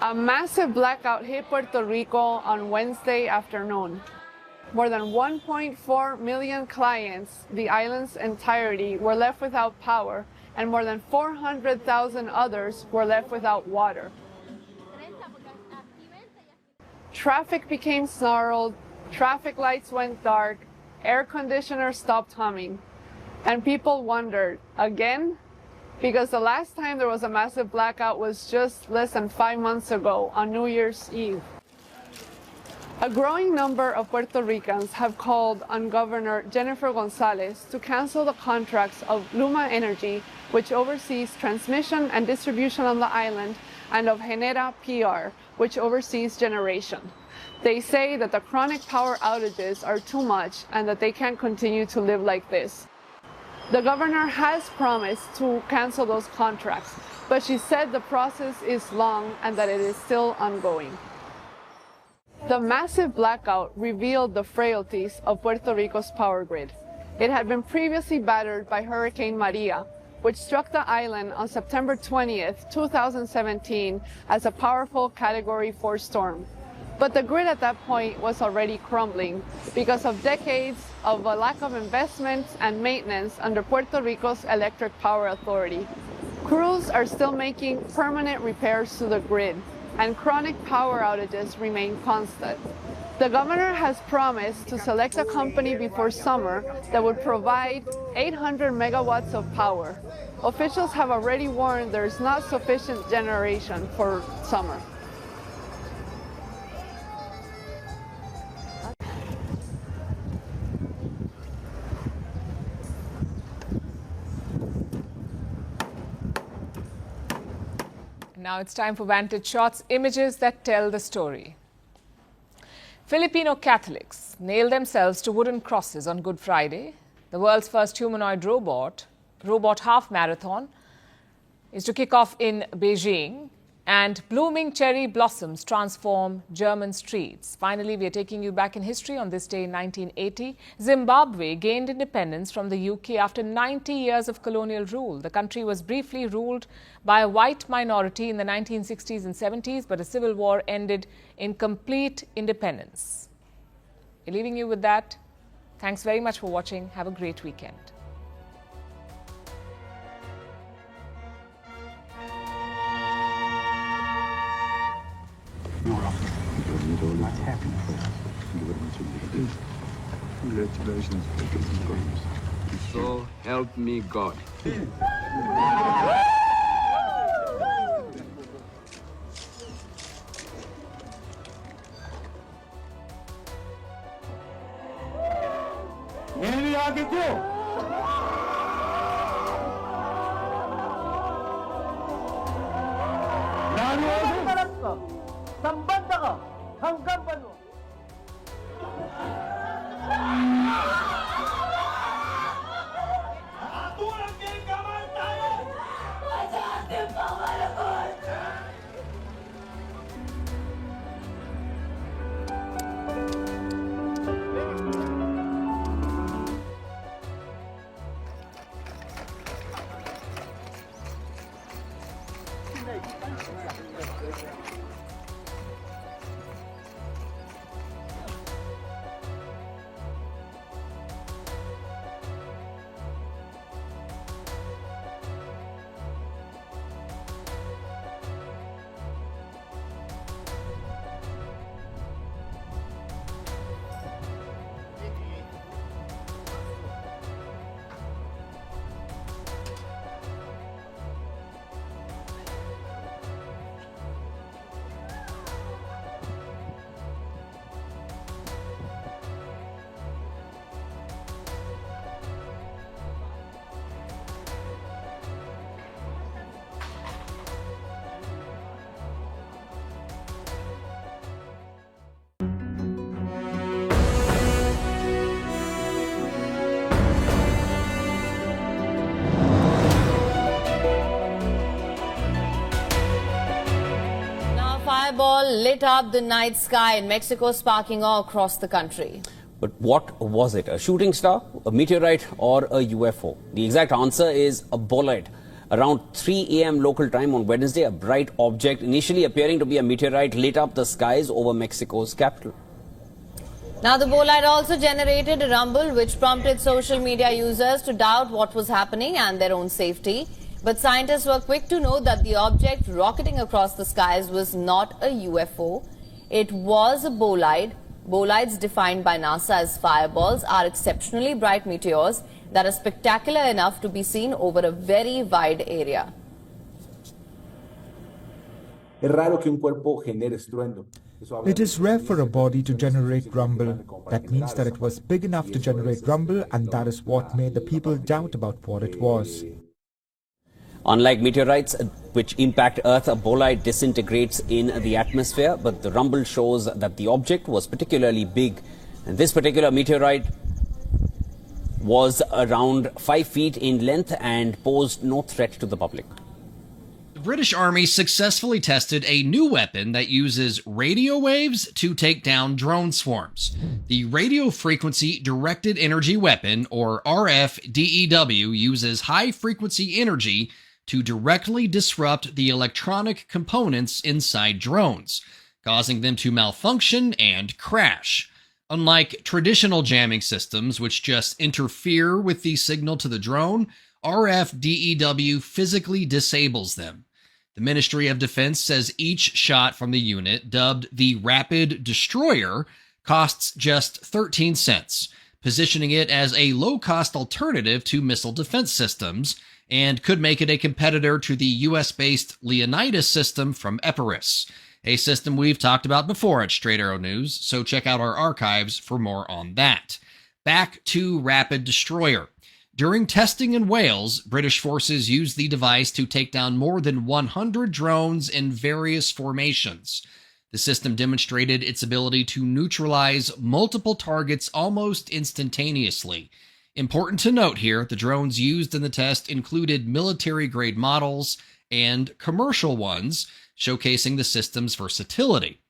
A massive blackout hit Puerto Rico on Wednesday afternoon. More than 1.4 million clients, the island's entirety, were left without power, and more than 400,000 others were left without water. Traffic became snarled, traffic lights went dark, air conditioners stopped humming, and people wondered, again? Because the last time there was a massive blackout was just less than 5 months ago on New Year's Eve. A growing number of Puerto Ricans have called on Governor Jennifer Gonzalez to cancel the contracts of Luma Energy, which oversees transmission and distribution on the island, and of Genera PR, which oversees generation. They say that the chronic power outages are too much and that they can't continue to live like this. The governor has promised to cancel those contracts, but she said the process is long and that it is still ongoing. The massive blackout revealed the frailties of Puerto Rico's power grid. It had been previously battered by Hurricane Maria, which struck the island on September 20th, 2017 as a powerful Category 4 storm. But the grid at that point was already crumbling because of decades of a lack of investment and maintenance under Puerto Rico's Electric Power Authority. Crews are still making permanent repairs to the grid, and chronic power outages remain constant. The governor has promised to select a company before summer that would provide 800 megawatts of power. Officials have already warned there is not sufficient generation for summer. Now it's time for Vantage Shots, images that tell the story. Filipino Catholics nailed themselves to wooden crosses on Good Friday. The world's first humanoid robot half marathon is to kick off in Beijing, and blooming cherry blossoms transform German streets. Finally, we are taking you back in history. On this day in 1980, Zimbabwe gained independence from the UK after 90 years of colonial rule. The country was briefly ruled by a white minority in the 1960s and 70s, but a civil war ended in complete independence. We're leaving you with that. Thanks very much for watching. Have a great weekend. Congratulations. So help me God. Fireball lit up the night sky in Mexico, sparking awe across the country. But what was it? A shooting star, a meteorite, or a UFO? The exact answer is a bolide. Around 3 a.m. local time on Wednesday, a bright object, initially appearing to be a meteorite, lit up the skies over Mexico's capital. Now, the bolide also generated a rumble which prompted social media users to doubt what was happening and their own safety. But scientists were quick to know that the object rocketing across the skies was not a UFO. It was a bolide. Bolides, defined by NASA as fireballs, are exceptionally bright meteors that are spectacular enough to be seen over a very wide area. It is rare for a body to generate rumble. That means that it was big enough to generate rumble, and that is what made the people doubt about what it was. Unlike meteorites which impact Earth, a bolide disintegrates in the atmosphere, but the rumble shows that the object was particularly big. And this particular meteorite was around 5 feet in length and posed no threat to the public. The British Army successfully tested a new weapon that uses radio waves to take down drone swarms. The Radio Frequency Directed Energy Weapon, or RFDEW, uses high-frequency energy to directly disrupt the electronic components inside drones, causing them to malfunction and crash. Unlike traditional jamming systems, which just interfere with the signal to the drone, RFDEW physically disables them. The Ministry of Defense says each shot from the unit, dubbed the Rapid Destroyer, costs just 13 cents, positioning it as a low-cost alternative to missile defense systems, and could make it a competitor to the US-based Leonidas system from Epirus, a system we've talked about before at Straight Arrow News, so check out our archives for more on that. Back to Rapid Destroyer. During testing in Wales, British forces used the device to take down more than 100 drones in various formations. The system demonstrated its ability to neutralize multiple targets almost instantaneously. Important to note here, the drones used in the test included military-grade models and commercial ones, showcasing the system's versatility.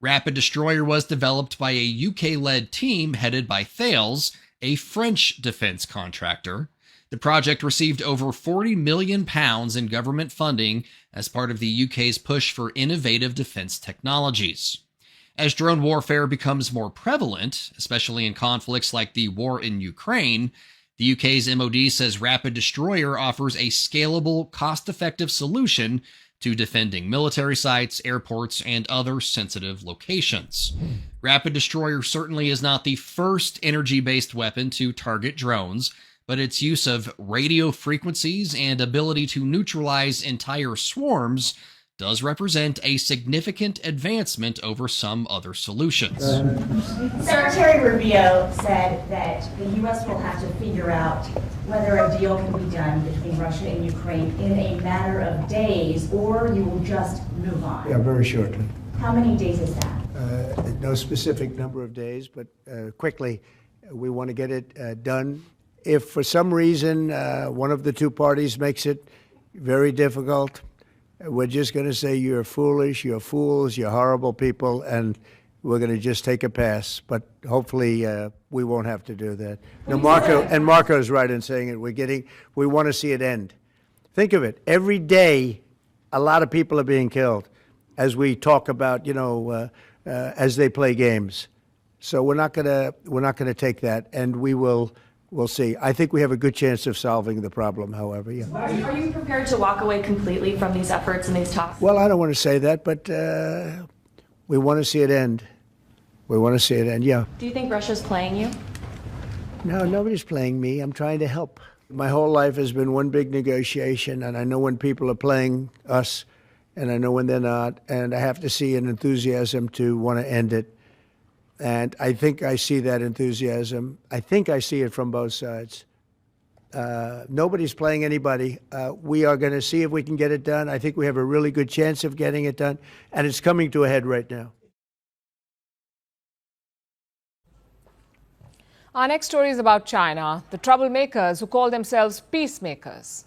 Rapid Destroyer was developed by a UK-led team headed by Thales, a French defense contractor. The project received over £40 million in government funding as part of the UK's push for innovative defense technologies. As drone warfare becomes more prevalent, especially in conflicts like the war in Ukraine, the UK's MOD says Rapid Destroyer offers a scalable, cost-effective solution to defending military sites, airports, and other sensitive locations. Rapid Destroyer certainly is not the first energy-based weapon to target drones, but its use of radio frequencies and ability to neutralize entire swarms does represent a significant advancement over some other solutions. Secretary Rubio said that the U.S. will have to figure out whether a deal can be done between Russia and Ukraine in a matter of days, or you will just move on. Yeah, very shortly. How many days is that? No specific number of days, but quickly. We want to get it done. If for some reason one of the two parties makes it very difficult, we're just going to say you're foolish, you're fools, you're horrible people, and we're going to just take a pass. But hopefully we won't have to do that. No, Marco is right in saying it. We want to see it end. Think of it. Every day, a lot of people are being killed as we talk about, as they play games. So we're not going to take that, and we'll see. I think we have a good chance of solving the problem, however. Yeah. Are you prepared to walk away completely from these efforts and these talks? Well, I don't want to say that, but we want to see it end. We want to see it end, yeah. Do you think Russia's playing you? No, nobody's playing me. I'm trying to help. My whole life has been one big negotiation, and I know when people are playing us, and I know when they're not, and I have to see an enthusiasm to want to end it. And I think I see that enthusiasm. I think I see it from both sides. Nobody's playing anybody. We are going to see if we can get it done. I think we have a really good chance of getting it done, and it's coming to a head right now. Our next story is about China, the troublemakers who call themselves peacemakers.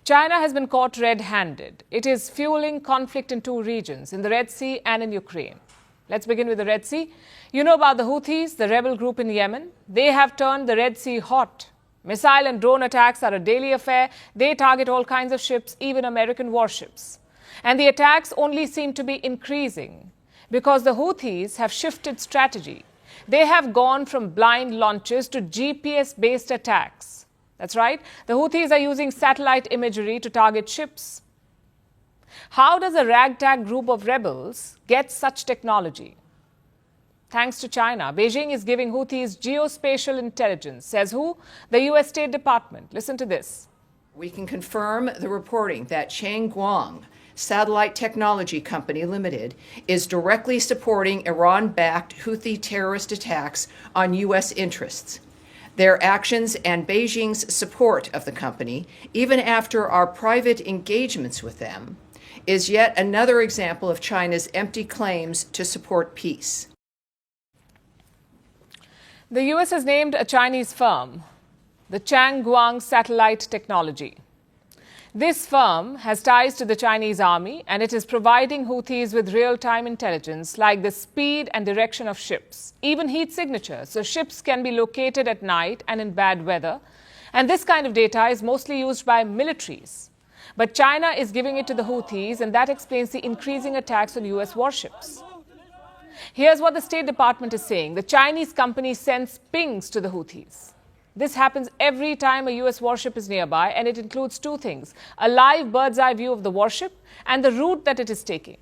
China has been caught red-handed. It is fueling conflict in two regions, in the Red Sea and in Ukraine. Let's begin with the Red Sea. You know about the Houthis, the rebel group in Yemen. They have turned the Red Sea hot. Missile and drone attacks are a daily affair. They target all kinds of ships, even American warships. And the attacks only seem to be increasing because the Houthis have shifted strategy. They have gone from blind launches to GPS-based attacks. That's right. The Houthis are using satellite imagery to target ships. How does a ragtag group of rebels get such technology? Thanks to China, Beijing is giving Houthis geospatial intelligence. Says who? The U.S. State Department. Listen to this. We can confirm the reporting that Changguang Satellite Technology Company Limited is directly supporting Iran-backed Houthi terrorist attacks on U.S. interests. Their actions and Beijing's support of the company, even after our private engagements with them, is yet another example of China's empty claims to support peace. The U.S. has named a Chinese firm, the Changguang Satellite Technology. This firm has ties to the Chinese army, and it is providing Houthis with real-time intelligence like the speed and direction of ships, even heat signatures, so ships can be located at night and in bad weather. And this kind of data is mostly used by militaries. But China is giving it to the Houthis, and that explains the increasing attacks on U.S. warships. Here's what the State Department is saying. The Chinese company sends pings to the Houthis. This happens every time a U.S. warship is nearby, and it includes two things: a live bird's-eye view of the warship and the route that it is taking.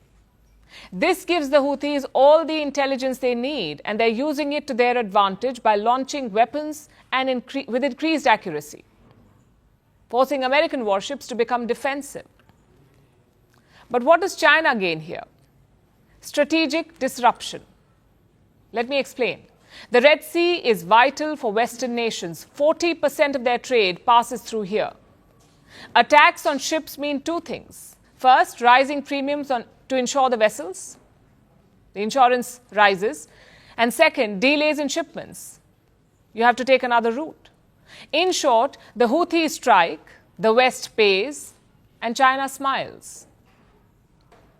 This gives the Houthis all the intelligence they need, and they're using it to their advantage by launching weapons and with increased accuracy, forcing American warships to become defensive. But what does China gain here? Strategic disruption. Let me explain. The Red Sea is vital for Western nations. 40% of their trade passes through here. Attacks on ships mean two things. First, rising premiums to insure the vessels. The insurance rises. And second, delays in shipments. You have to take another route. In short, the Houthis strike, the West pays, and China smiles.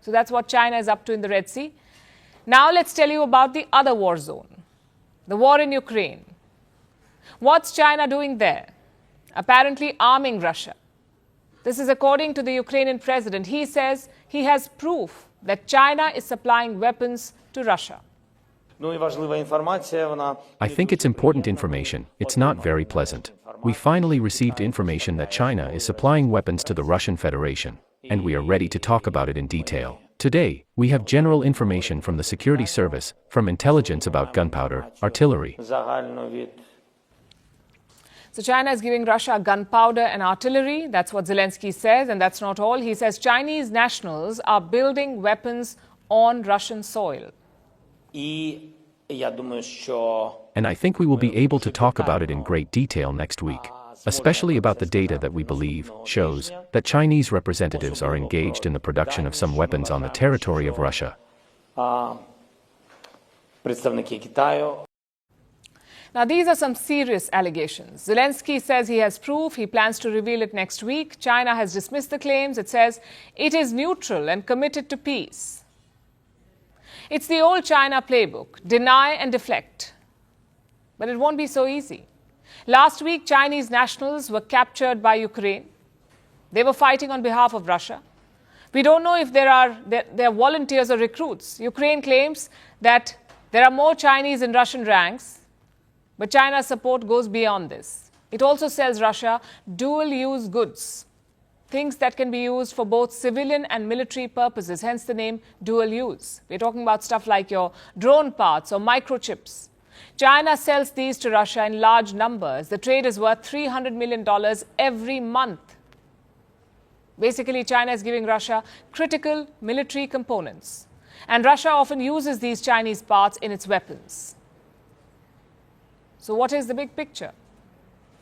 So that's what China is up to in the Red Sea. Now let's tell you about the other war zone, the war in Ukraine. What's China doing there? Apparently arming Russia. This is according to the Ukrainian president. He says he has proof that China is supplying weapons to Russia. I think it's important information. It's not very pleasant. We finally received information that China is supplying weapons to the Russian Federation, and we are ready to talk about it in detail. Today, we have general information from the security service, from intelligence about gunpowder, artillery. So China is giving Russia gunpowder and artillery. That's what Zelensky says, and that's not all. He says Chinese nationals are building weapons on Russian soil. And I think we will be able to talk about it in great detail next week, especially about the data that we believe shows that Chinese representatives are engaged in the production of some weapons on the territory of Russia. Now, these are some serious allegations. Zelensky says he has proof. He plans to reveal it next week. China has dismissed the claims. It says it is neutral and committed to peace. It's the old China playbook: deny and deflect. But it won't be so easy. Last week, Chinese nationals were captured by Ukraine. They were fighting on behalf of Russia. We don't know if they're volunteers or recruits. Ukraine claims that there are more Chinese in Russian ranks, but China's support goes beyond this. It also sells Russia dual-use goods, things that can be used for both civilian and military purposes, hence the name dual-use. We're talking about stuff like your drone parts or microchips. China sells these to Russia in large numbers. The trade is worth $300 million every month. Basically, China is giving Russia critical military components. And Russia often uses these Chinese parts in its weapons. So what is the big picture?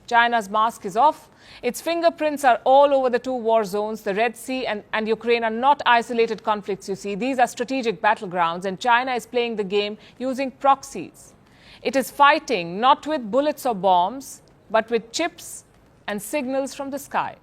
China's mask is off. Its fingerprints are all over the two war zones. The Red Sea and Ukraine are not isolated conflicts, you see. These are strategic battlegrounds, and China is playing the game using proxies. It is fighting not with bullets or bombs, but with chips and signals from the sky.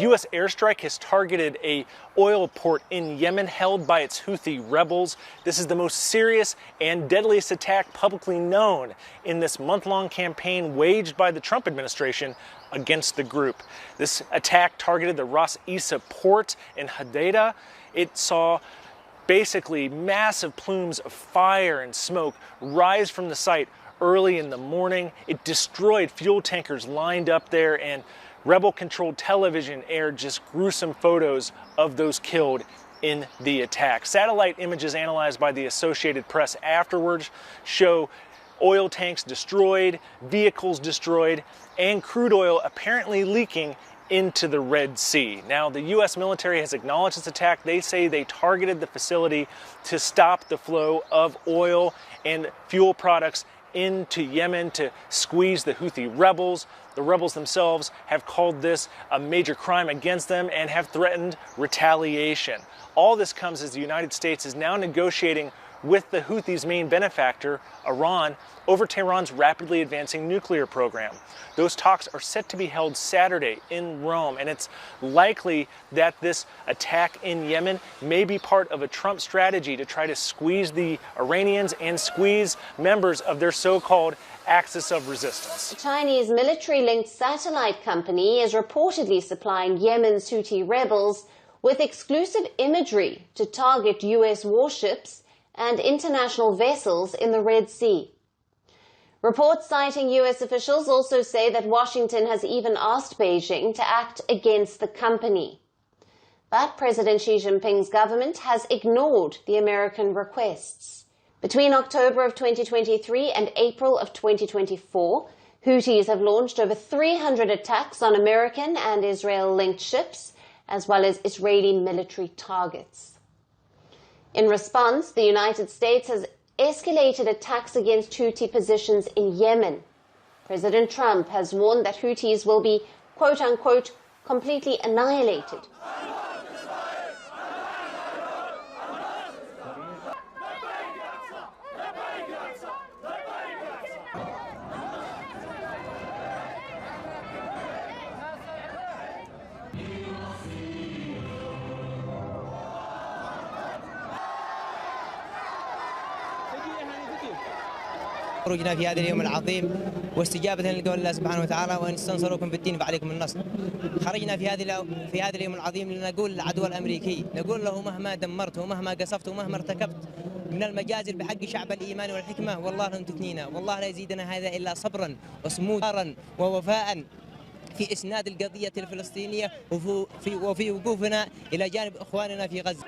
U.S. airstrike has targeted a oil port in Yemen held by its Houthi rebels. This is the most serious and deadliest attack publicly known in this month-long campaign waged by the Trump administration against the group. This attack targeted the Ras Isa port in Hadida. It saw basically massive plumes of fire and smoke rise from the site early in the morning. It destroyed fuel tankers lined up there, and rebel-controlled television aired just gruesome photos of those killed in the attack. Satellite images analyzed by the Associated Press afterwards show oil tanks destroyed, vehicles destroyed, and crude oil apparently leaking into the Red Sea. Now, the U.S. military has acknowledged this attack. They say they targeted the facility to stop the flow of oil and fuel products into Yemen to squeeze the Houthi rebels. The rebels themselves have called this a major crime against them and have threatened retaliation. All this comes as the United States is now negotiating with the Houthis' main benefactor, Iran, over Tehran's rapidly advancing nuclear program. Those talks are set to be held Saturday in Rome, and it's likely that this attack in Yemen may be part of a Trump strategy to try to squeeze the Iranians and squeeze members of their so-called axis of resistance. A Chinese military-linked satellite company is reportedly supplying Yemen's Houthi rebels with exclusive imagery to target U.S. warships and international vessels in the Red Sea. Reports citing U.S. officials also say that Washington has even asked Beijing to act against the company. But President Xi Jinping's government has ignored the American requests. Between October of 2023 and April of 2024, Houthis have launched over 300 attacks on American and Israel-linked ships, as well as Israeli military targets. In response, the United States has escalated attacks against Houthi positions in Yemen. President Trump has warned that Houthis will be, quote-unquote, completely annihilated. خروجنا في هذا اليوم العظيم واستجابة لقول الله سبحانه وتعالى وإن استنصروكم في الدين فعليكم النصر. خرجنا في هذا اليوم العظيم لنقول للعدو الأمريكي، نقول له مهما دمرت ومهما قصفت ومهما ارتكبت من المجازر بحق شعب الإيمان والحكمة والله لن تثنينا، والله لا يزيدنا هذا إلا صبرا وصمودا ووفاء في إسناد القضية الفلسطينية وفي وقوفنا إلى جانب إخواننا في غزة.